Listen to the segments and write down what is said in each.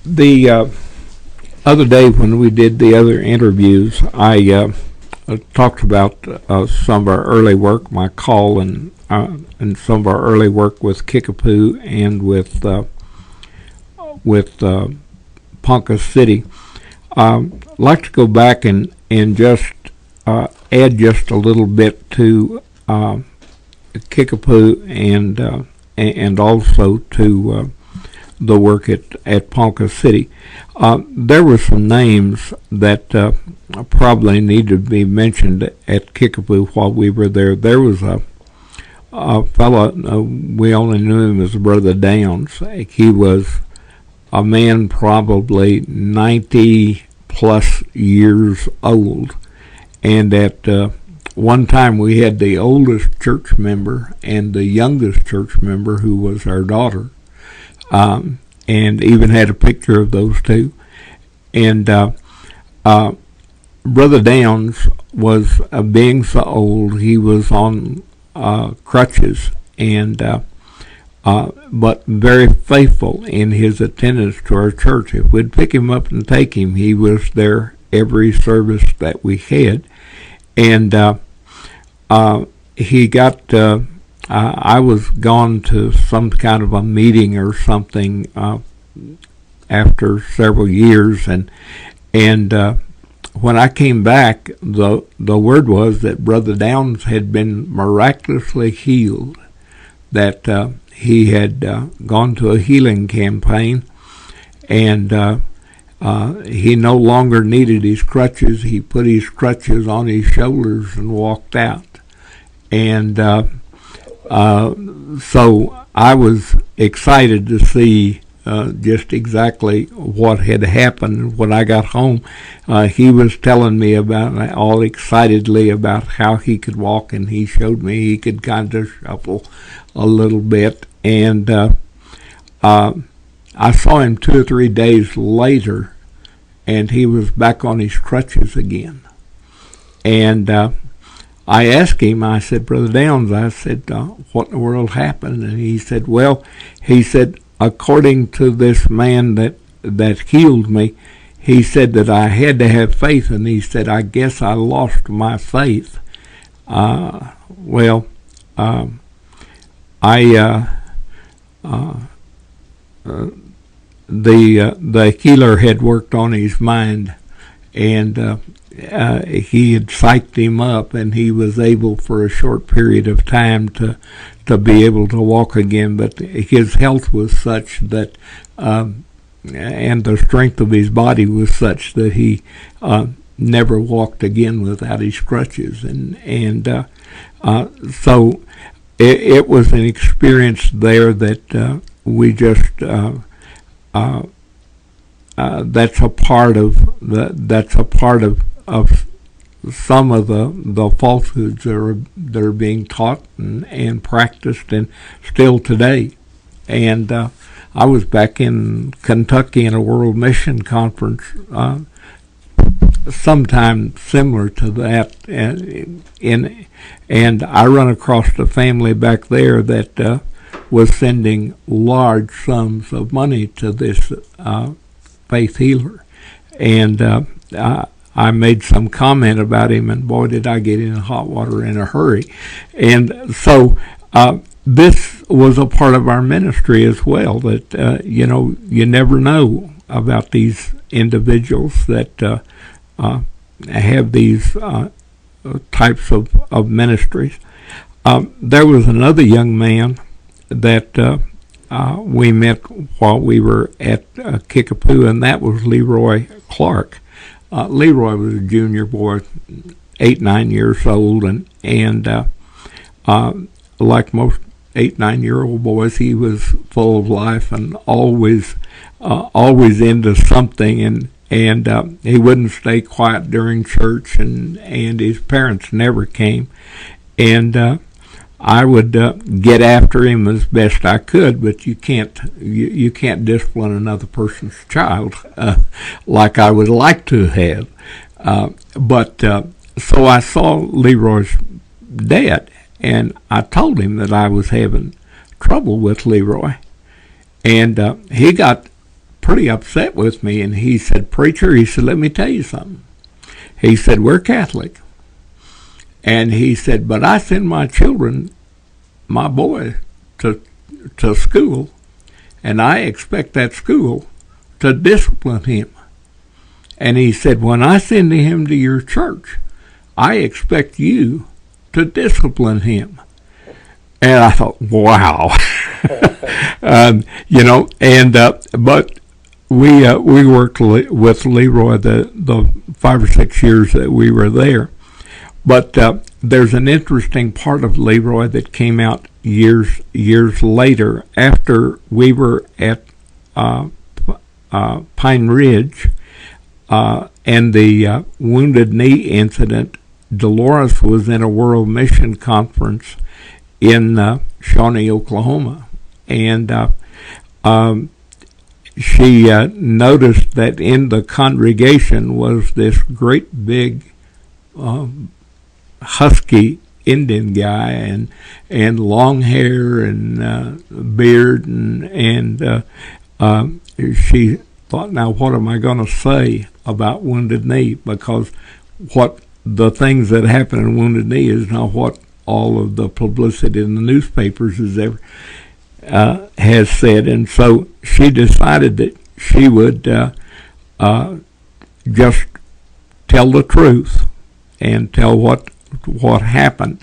The other day when we did the other interviews, I talked about some of our early work, my call, and some of our early work with Kickapoo and with Ponca City. I'd like to go back and just add just a little bit to Kickapoo and also to the work at Ponca City. There were some names that probably need to be mentioned at Kickapoo while we were there. There was a fellow, we only knew him as Brother Downs. He was a man probably 90 plus years old, and at one time we had the oldest church member and the youngest church member, who was our daughter, and even had a picture of those two. And Brother Downs was, being so old, he was on crutches, and but very faithful in his attendance to our church. If we'd pick him up and take him, he was there every service that we had. And he got, I was gone to some kind of a meeting or something after several years, and when I came back, the word was that Brother Downs had been miraculously healed, that he had gone to a healing campaign, and he no longer needed his crutches. He put his crutches on his shoulders and walked out. And so I was excited to see just exactly what had happened. When I got home, he was telling me about, all excitedly, about how he could walk, and he showed me he could kind of shuffle a little bit. And I saw him 2 or 3 days later, and he was back on his crutches again. And I asked him, I said, Brother Downs, I said, what in the world happened? And he said, well, he said, according to this man that healed me, he said that I had to have faith, and he said, I guess I lost my faith. The healer had worked on his mind, and he had psyched him up, and he was able for a short period of time to be able to walk again. But his health was such that, and the strength of his body was such that he never walked again without his crutches. And so it was an experience there that we just that's a part of some of the falsehoods that are being taught and practiced, and still today. And I was back in Kentucky in a World Mission Conference sometime similar to that, and I run across a family back there that was sending large sums of money to this faith healer, and I made some comment about him, and boy, did I get in hot water in a hurry. And so this was a part of our ministry as well, that you never know about these individuals that have these types of ministries. There was another young man that we met while we were at Kickapoo, and that was Leroy Clark. Leroy was a junior boy, 8, 9 years old, and like most 8, 9-year-old boys, he was full of life and always into something, and he wouldn't stay quiet during church, and his parents never came, and I would get after him as best I could, but you can't discipline another person's child like I would like to have. But so I saw Leroy's dad, and I told him that I was having trouble with Leroy, and he got pretty upset with me, and he said, "Preacher," he said, "let me tell you something." He said, "We're Catholic." And he said, "But I send my children, my boy, to school, and I expect that school to discipline him." And he said, "When I send him to your church, I expect you to discipline him." And I thought, wow. But we worked with Leroy the 5 or 6 years that we were there. But there's an interesting part of Leroy that came out years later, after we were at Pine Ridge and the Wounded Knee incident. Deloris was in a World Mission Conference in Shawnee, Oklahoma, and she noticed that in the congregation was this great big husky Indian guy, and long hair and beard, and she thought, now what am I going to say about Wounded Knee? Because what the things that happen in Wounded Knee is not what all of the publicity in the newspapers has said. And so she decided that she would just tell the truth and tell what happened.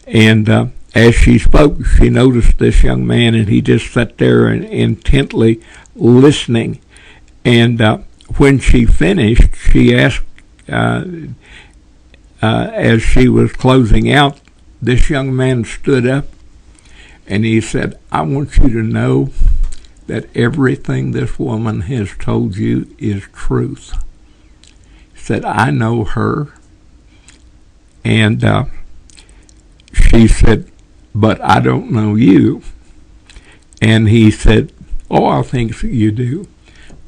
And as she spoke, she noticed this young man, and he just sat there and intently listening. And when she finished, she asked, as she was closing out, this young man stood up and he said, "I want you to know that everything this woman has told you is truth." He said, "I know her." And she said, "But I don't know you." And he said, "Oh, I think you do.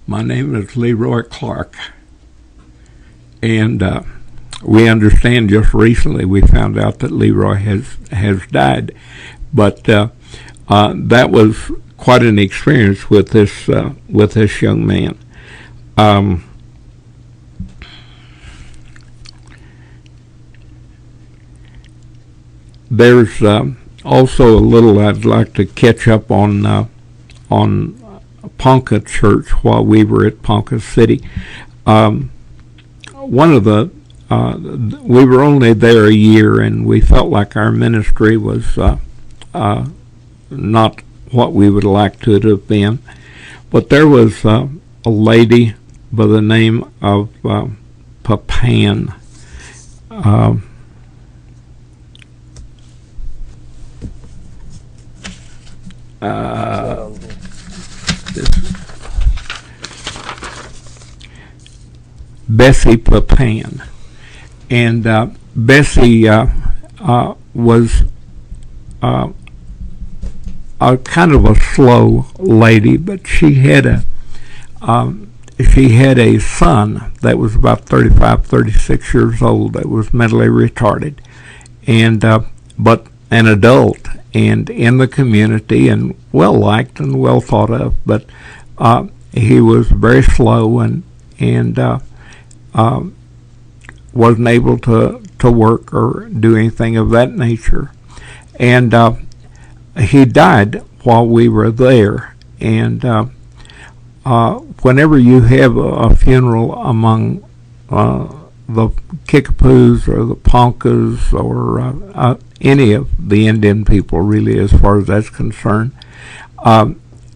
My name is Leroy Clark." And we understand just recently we found out that Leroy has died. But that was quite an experience with this young man. There's also a little I'd like to catch up on Ponca Church while we were at Ponca City. One of the we were only there a year, and we felt like our ministry was not what we would like to have been. But there was a lady by the name of Papan. Bessie Papan. And Bessie was a kind of a slow lady, but she had a son that was about 35, 36 years old that was mentally retarded, and but an adult and in the community and well liked and well thought of, but he was very slow and wasn't able to work or do anything of that nature. And he died while we were there. And whenever you have a funeral among the Kickapoos or the Poncas or any of the Indian people, really, as far as that's concerned,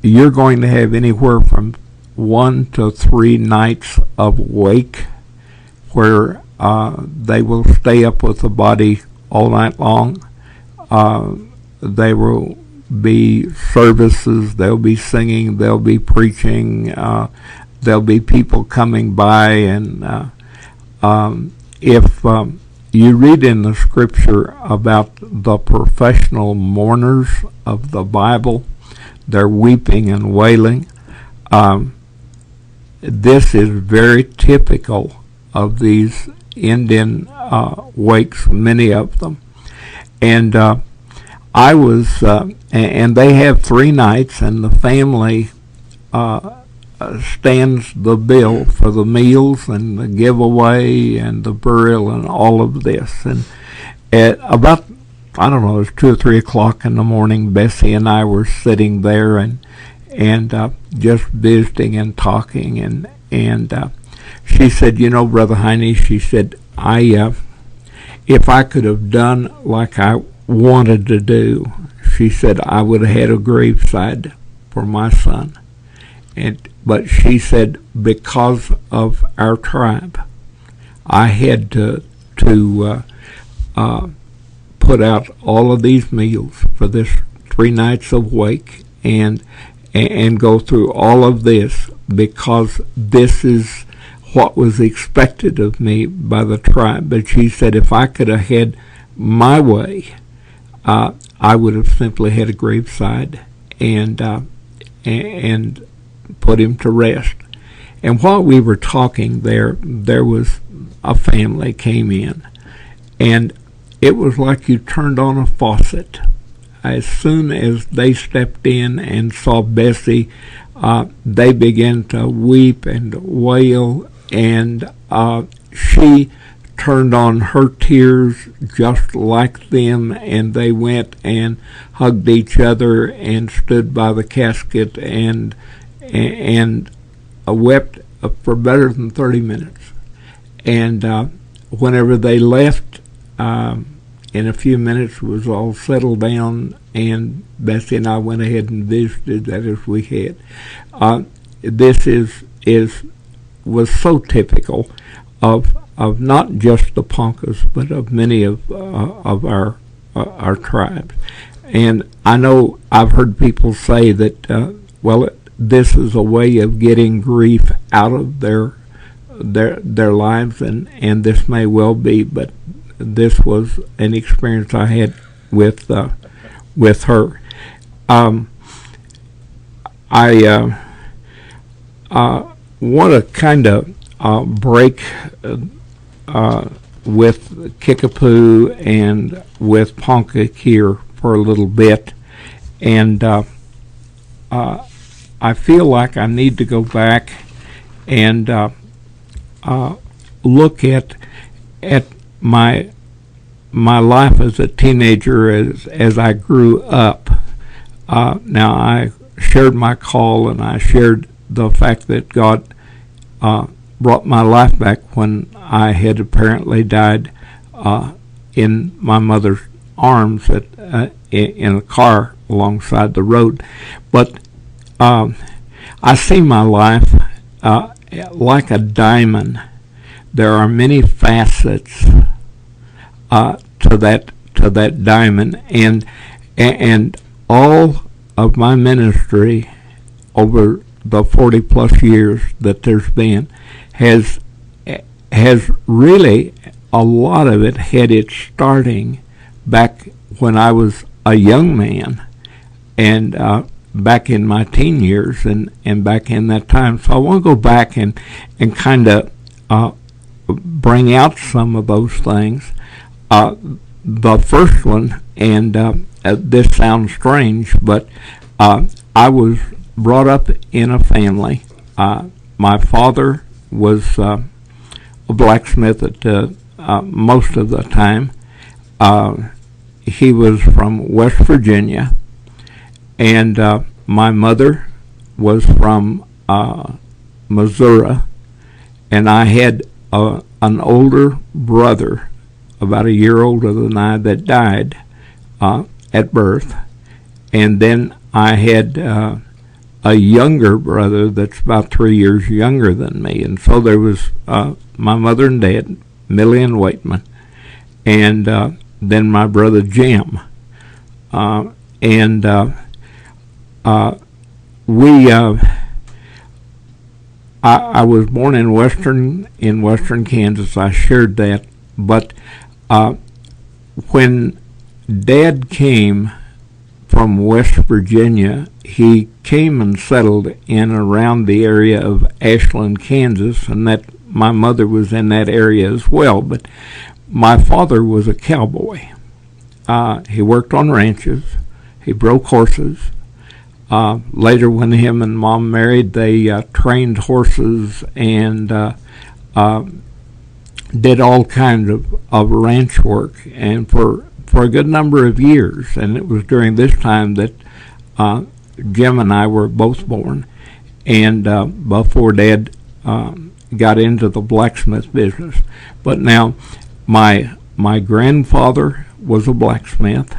you're going to have anywhere from 1 to 3 nights of wake where they will stay up with the body all night long. There will be services, there'll be singing, there'll be preaching, there'll be people coming by, and if you read in the scripture about the professional mourners of the Bible, they're weeping and wailing. This is very typical of these Indian wakes, many of them. And I was, and they have 3 nights, and the family stands the bill for the meals and the giveaway and the burial and all of this. And at about, I don't know, it was 2 or 3 o'clock in the morning, Bessie and I were sitting there and just visiting and talking, and she said, you know, Brother Heiney, she said, if I could have done like I wanted to do, she said, I would have had a graveside for my son. But she said, because of our tribe, I had to put out all of these meals for this 3 nights of wake and go through all of this because this is what was expected of me by the tribe. But she said, if I could have had my way, I would have simply had a graveside and put him to rest. And while we were talking there was a family came in, and it was like you turned on a faucet. As soon as they stepped in and saw Bessie, they began to weep and wail, and she turned on her tears just like them, and they went and hugged each other and stood by the casket and wept for better than 30 minutes. And whenever they left, in a few minutes it was all settled down, and Bessie and I went ahead and visited that as we had. This was so typical of not just the Poncas, but of many of our tribes. And I know I've heard people say that this is a way of getting grief out of their lives, and this may well be, but this was an experience I had with her. I want to kind of break with Kickapoo and with Ponca here for a little bit, and I feel like I need to go back and look at my life as a teenager as I grew up. Now, I shared my call, and I shared the fact that God brought my life back when I had apparently died in my mother's arms in a car alongside the road. But I see my life like a diamond. There are many facets to that diamond, and all of my ministry over the 40 plus years that there's been has really, a lot of it had its starting back when I was a young man, and back in my teen years, and back in that time. So I want to go back and kind of bring out some of those things. The first one, and this sounds strange, but I was brought up in a family. My father was a blacksmith at most of the time. He was from West Virginia, and my mother was from Missouri, and I had an older brother, about a year older than I, that died at birth, and then I had a younger brother that's about 3 years younger than me, and so there was my mother and dad, Millie and Waitman, and then my brother Jim, and I was born in western Kansas. I shared that, but when Dad came from West Virginia, he came and settled in around the area of Ashland, Kansas, and that my mother was in that area as well. But my father was a cowboy. He worked on ranches. He broke horses. later, when him and Mom married, they trained horses and did all kinds of ranch work, and for a good number of years. And it was during this time that Jim and I were both born, and before Dad got into the blacksmith business. But now, my grandfather was a blacksmith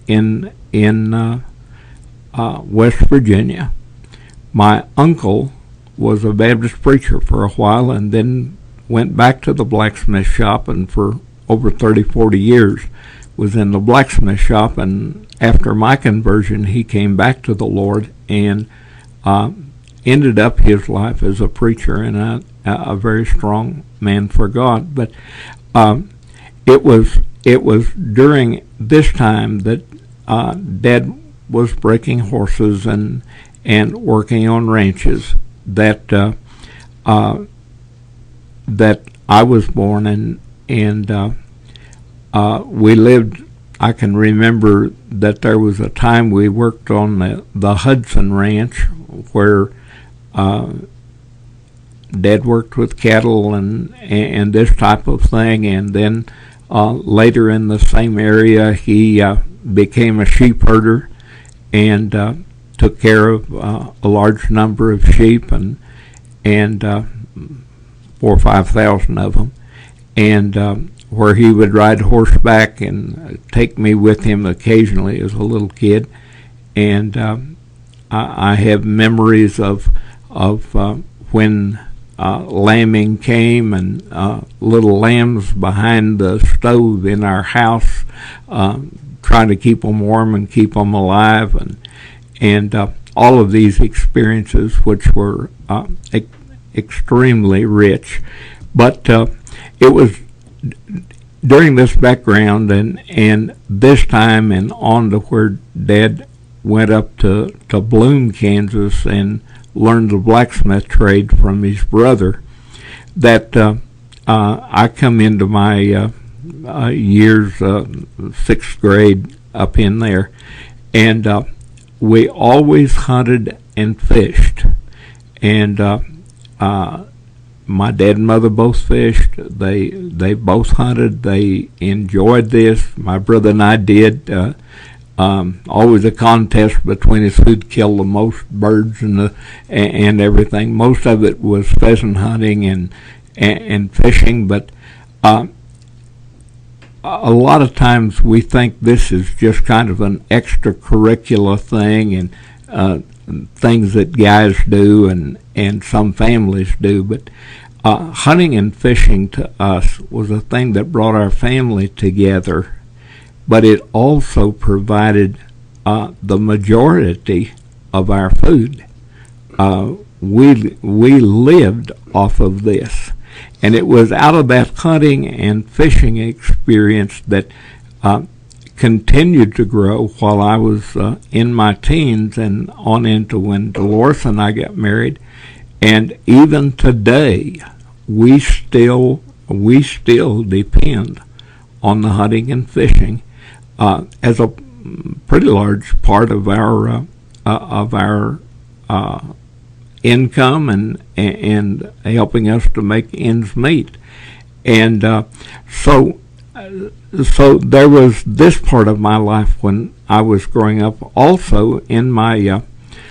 in West Virginia. My uncle was a Baptist preacher for a while, and then went back to the blacksmith shop, and for over 30-40 years was in the blacksmith shop. And after my conversion, he came back to the Lord and ended up his life as a preacher and a very strong man for God. But it was during this time that Dad was breaking horses and working on ranches that that I was born, and we lived. I can remember that there was a time we worked on the Hudson Ranch, where Dad worked with cattle and this type of thing, and then later in the same area he became a sheep herder and took care of a large number of sheep and 4,000 or 5,000 of them, and where he would ride horseback and take me with him occasionally as a little kid. And I have memories of when lambing came, and little lambs behind the stove in our house, trying to keep them warm and keep them alive, and all of these experiences, which were extremely rich. But it was during this background and this time and on to where Dad went up to Bloom, Kansas, and learned the blacksmith trade from his brother, that I come into my years, 6th grade, up in there, and we always hunted and fished. And my dad and mother both fished. They both hunted. They enjoyed this. My brother and I did. Always a contest between us who'd kill the most birds and everything. Most of it was pheasant hunting and fishing, but a lot of times we think this is just kind of an extracurricular thing and things that guys do and some families do, but hunting and fishing to us was a thing that brought our family together, but it also provided the majority of our food. We lived off of this, and it was out of that hunting and fishing experience that continued to grow while I was in my teens and on into when Deloris and I got married. And even today, we still depend on the hunting and fishing as a pretty large part of our income and helping us to make ends meet. And so there was this part of my life when I was growing up. Also, in my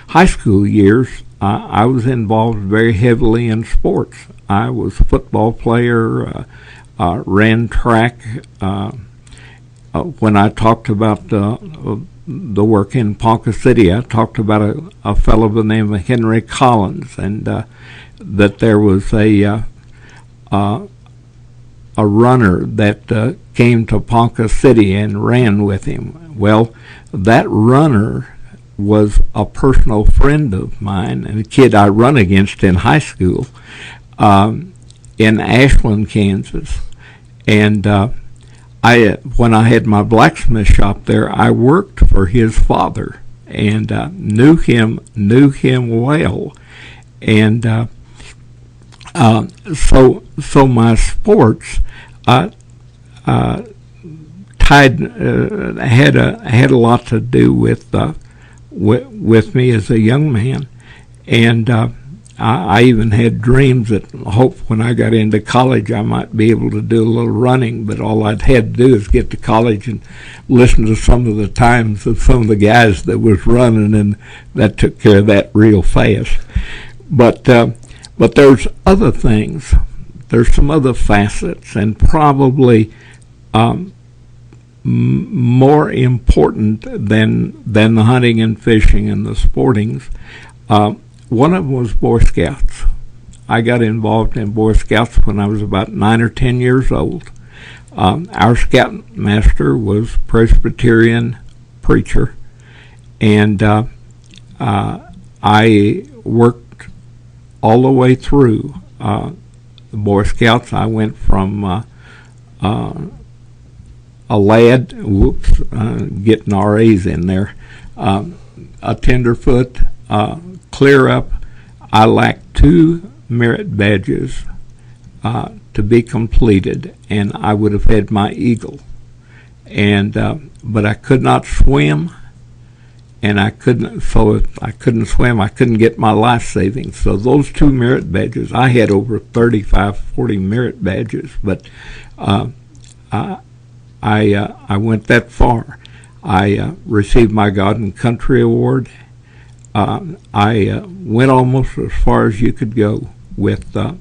high school years, I was involved very heavily in sports. I was a football player, ran track. When I talked about the work in Ponca City, I talked about a fellow by the name of Henry Collins, and that there was a runner that came to Ponca City and ran with him. Well, that runner was a personal friend of mine and a kid I run against in high school in Ashland, Kansas. And when I had my blacksmith shop there, I worked for his father and knew him well. And so my sports had a lot to do with with me as a young man, and I even had dreams that hope when I got into college I might be able to do a little running, but all I'd had to do is get to college and listen to some of the times of some of the guys that was running, and that took care of that real fast. But there's other things. There's some other facets, and probably more important than the hunting and fishing and the sportings. One of them was Boy Scouts. I got involved in Boy Scouts when I was about 9 or 10 years old. Our scoutmaster was Presbyterian preacher, and I worked all the way through the Boy Scouts. I went from a lad, getting RAs in there, a tenderfoot, clear up. I lacked 2 merit badges to be completed, and I would have had my eagle. And but I could not swim, and I couldn't. So if I couldn't swim, I couldn't get my life savings. So those 2 merit badges, I had over 35, 40 merit badges, but I went that far. I received my God and Country Award. I went almost as far as you could go with the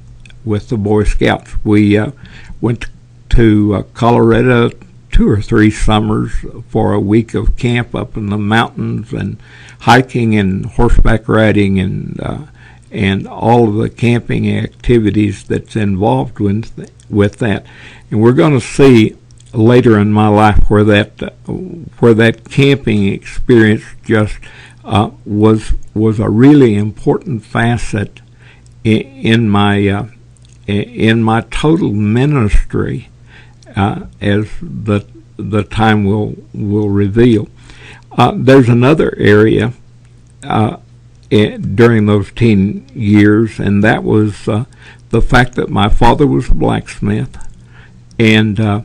Boy Scouts. We went to Colorado 2 or 3 summers for a week of camp up in the mountains, and hiking and horseback riding, and all of the camping activities that's involved with that. And we're going to see later in my life where that camping experience just was a really important facet in my total ministry, as the time will reveal. There's another area during those teen years, and that was the fact that my father was a blacksmith, and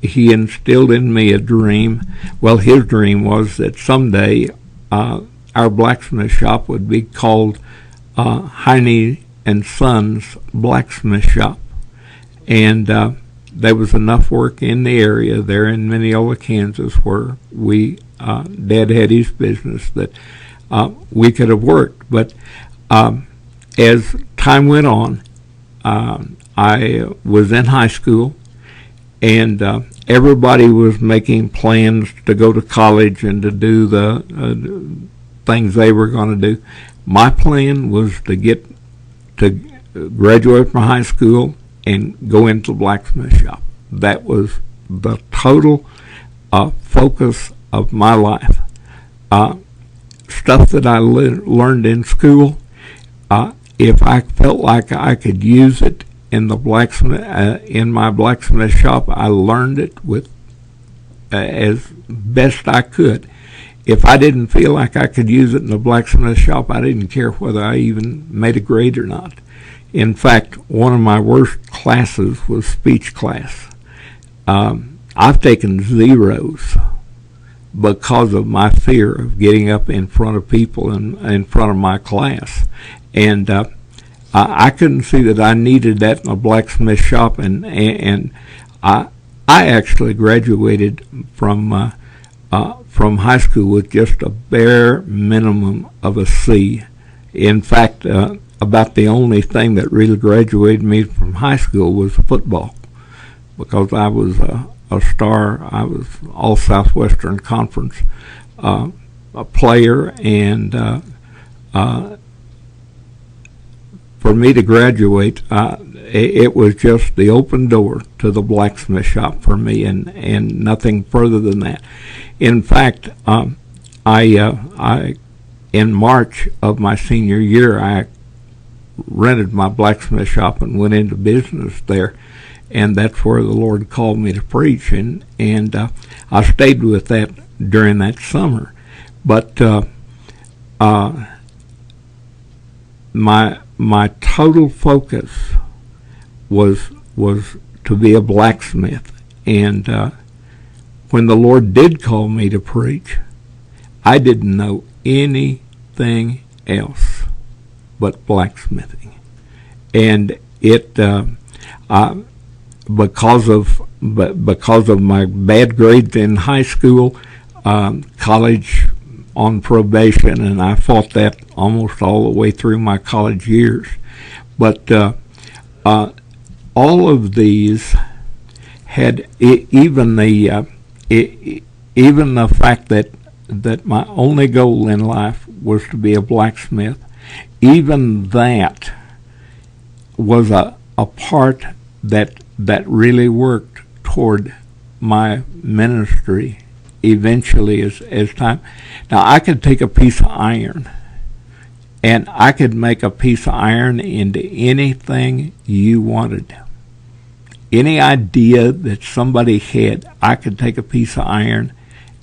he instilled in me a dream. Well, his dream was that someday our blacksmith shop would be called Heiney and Sons Blacksmith Shop. And there was enough work in the area there in Mineola, Kansas, where Dad had his business, that we could have worked. But as time went on, I was in high school, and everybody was making plans to go to college and to do the things they were going to do. My plan was to graduate from high school and go into the blacksmith shop. That was the total focus of my life. Stuff that I learned in school, if I felt like I could use it in the in my blacksmith shop, I learned it with as best I could. If I didn't feel like I could use it in the blacksmith shop, I didn't care whether I even made a grade or not. In fact, one of my worst classes was speech class. I've taken zeros because of my fear of getting up in front of people and in front of my class. And I couldn't see that I needed that in a blacksmith shop, and I actually graduated from high school with just a bare minimum of a C. In fact, about the only thing that really graduated me from high school was football, because I was a star. I was all Southwestern Conference a player, and for me to graduate, it was just the open door to the blacksmith shop for me, and nothing further than that. In fact, I in March of my senior year, I rented my blacksmith shop and went into business there, and that's where the Lord called me to preach, and I stayed with that during that summer. But my total focus was to be a blacksmith, and when the Lord did call me to preach, I didn't know anything else but blacksmithing, and it because of my bad grades in high school, college on probation, and I fought that almost all the way through my college years. But all of these had even the fact that my only goal in life was to be a blacksmith. Even that was a part that really worked toward my ministry eventually as time. Now, I could take a piece of iron and I could make a piece of iron into anything you wanted. Any idea that somebody had, I could take a piece of iron,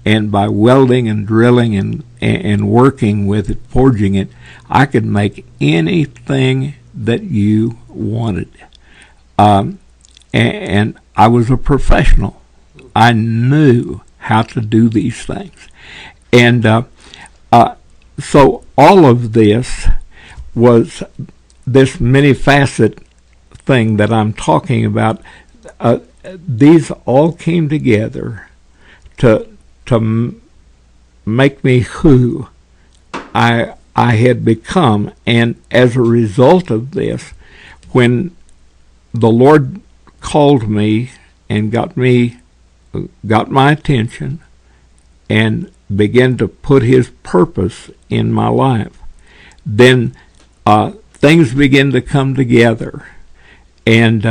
and by welding and drilling and working with it, forging it, I could make anything that you wanted. And I was a professional. I knew how to do these things. And so all of this was this many-facet thing that I'm talking about. These all came together to make me who I had become. And as a result of this, when the Lord called me and got my attention and began to put his purpose in my life, then things began to come together, and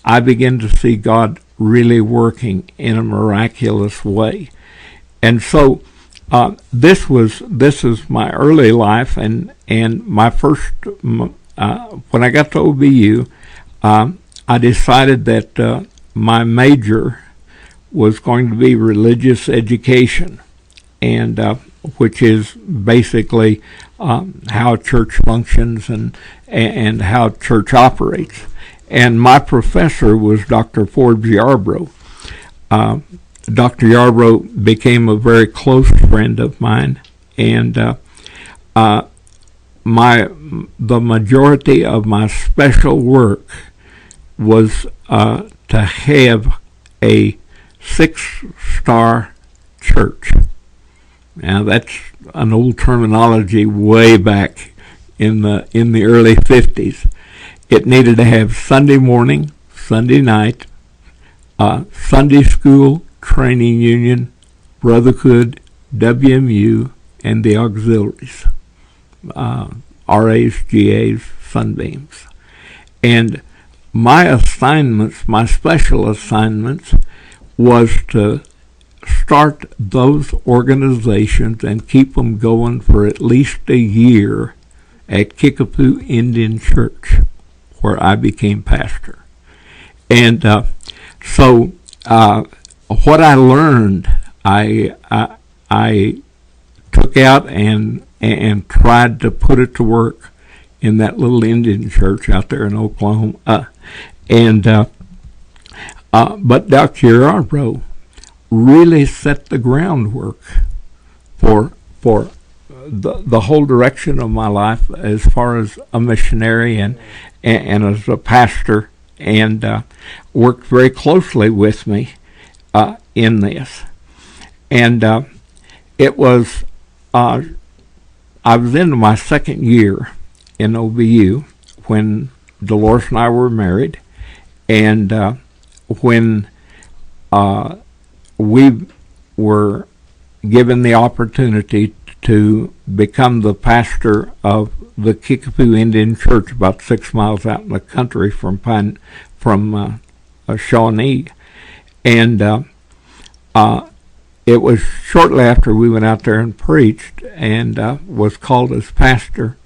I began to see God really working in a miraculous way. And so this is my early life, and my first when I got to OBU, I decided that my major was going to be religious education, and which is basically how church functions and how church operates. And my professor was Dr. Forbes Yarbrough. Dr. Yarbrough became a very close friend of mine, and the majority of my special work was to have a 6-star church. Now that's an old terminology way back in the early 50s. It needed to have Sunday morning, Sunday night, Sunday school, training union, brotherhood, WMU, and the auxiliaries, RAs, GAs, Sunbeams. And my special assignments, was to start those organizations and keep them going for at least a year at Kickapoo Indian Church, where I became pastor. And so what I learned, I took out and tried to put it to work in that little Indian church out there in Oklahoma. But Dr. Yarbrough really set the groundwork for the whole direction of my life as far as a missionary and as a pastor, and worked very closely with me in this. And it was I was into my second year in OBU when Deloris and I were married, and when we were given the opportunity to become the pastor of the Kickapoo Indian Church about 6 miles out in the country from Shawnee. And it was shortly after we went out there and preached and was called as pastor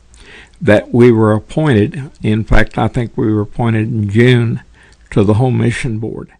that we were appointed. In fact, I think we were appointed in June to the Home Mission Board.